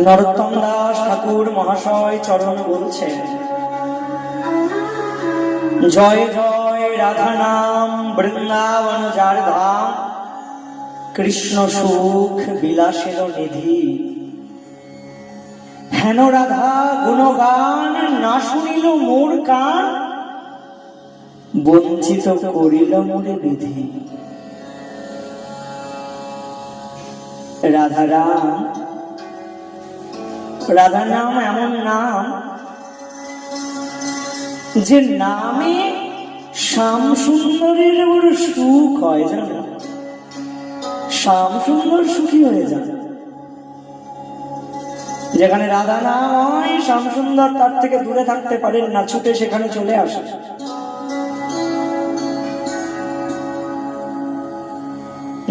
নরোত্তম দাস ঠাকুর মহাশয় চরণ বলছেন, জয় জয় রাধা নাম বৃন্দাবন যার ধাম, কৃষ্ণ সুখ বিলাসের নিধি। হেন রাধা গুণগান না শুনিল মোর কান, বঞ্চিত করিল মোরে বিধি। রাধারাম, রাধা নাম এমন নাম যে নামে শ্যাম সুন্দরের বড় সুখ হয়, জানো? শ্যাম সুন্দর সুখী হয়ে যান। যেখানে রাধা নাম হয়, শ্যাম সুন্দর তার থেকে দূরে থাকতে পারেন না, ছুটে সেখানে চলে আসে।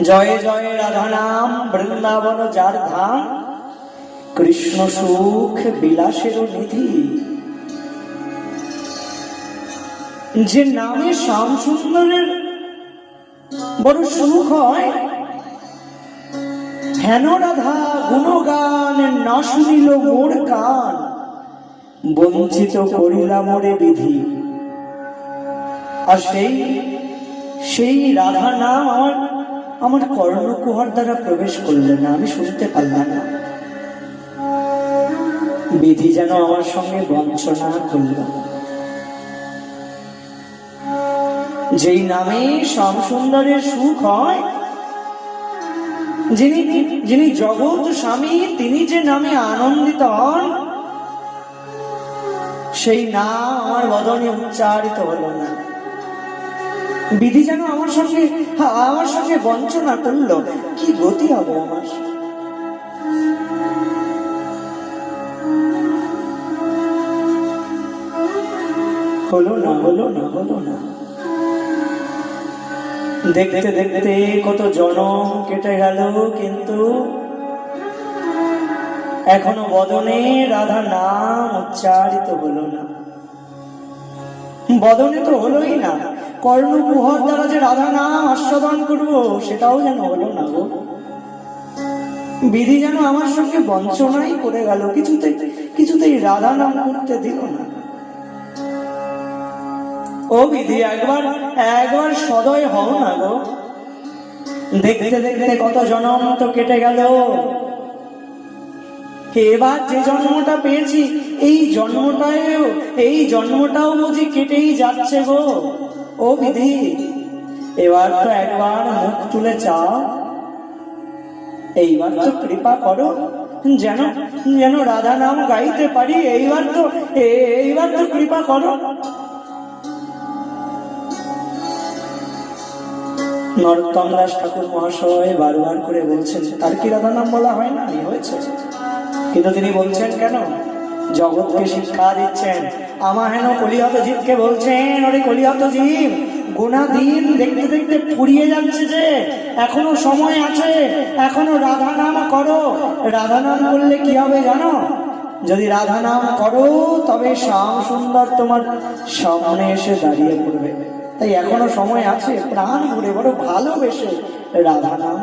জয় জয় রাধা নাম বৃন্দাবন যার ধাম, কৃষ্ণ সুখ বিলাসের নিধি। যে নামে শ্যাম সুন্দরের বড় সুখ হয়, হেন রাধা গুণগান না শুনিল মোর কান, বঞ্চিত করিলা মোরে বিধি। আর সেই রাধা নাম আমার কর্ণকুহর দ্বারা প্রবেশ করল না, আমি শুনতে পারলাম না। বিধি যেন আমার সঙ্গে বঞ্চনা করল। যেই নামে শ্যাম সুন্দরের সুখ হয়, যিনি জগৎ স্বামী, তিনি যে নামে আনন্দিত হন, সেই নাম আমার বদনে উচ্চারিত হলো না। বিধি যেন আমার সঙ্গে বঞ্চনা করলো। কি গতি হবে আমার? হলো না, হলো না, হলো না। দেখতে দেখতে কত জনম কেটে গেল, কিন্তু এখনো বদনে রাধা নাম উচ্চারিত হলো না। বদনে তো হলোই না, কর্ণকুহর দ্বারা যে রাধা নাম আস্বাদন করবো, সেটাও যেন হলো না গো। বিধি যেন আমার সঙ্গে বঞ্চনাই করে গেল, কিছুতেই রাধা নাম করতে দিল না। ও বিধি, একবার সদয় হও না গো। দেখতে দেখতে কত জন্ম তো কেটে গেল, এবার যে জন্মটা পেয়েছি, এই জন্মটাও বুঝি কেটেই যাচ্ছে গো। ও বিধি, এবার তো একবার মুখ তুলে চাও, এইবার তো কৃপা করো, যেন রাধা নাম গাইতে পারি। এইবার তো কৃপা করো। নরোত্তম দাস ঠাকুর মহাশয় বারবার করে বলছেন, তার কি রাধা নাম বলা হয় না? হয়েছে, কিন্তু তিনি বলছেন কেন? জগৎকে শিক্ষা দিচ্ছেন। আমার হেন কলিহত জীবকে বলছেন, ওরে কলিহত জীব, গুণাধীন দেখতে দেখতে ফুরিয়ে যাচ্ছে, যে এখনো সময় আছে, এখনো রাধা নাম করো। রাধা নাম করলে কি হবে জানো? যদি রাধা নাম করো, তবে শ্যাম সুন্দর তোমার সামনে এসে দাঁড়িয়ে পড়বে। তাই এখনো সময় আছে, প্রাণ ভরে বড় ভালোবেসে রাধা নাম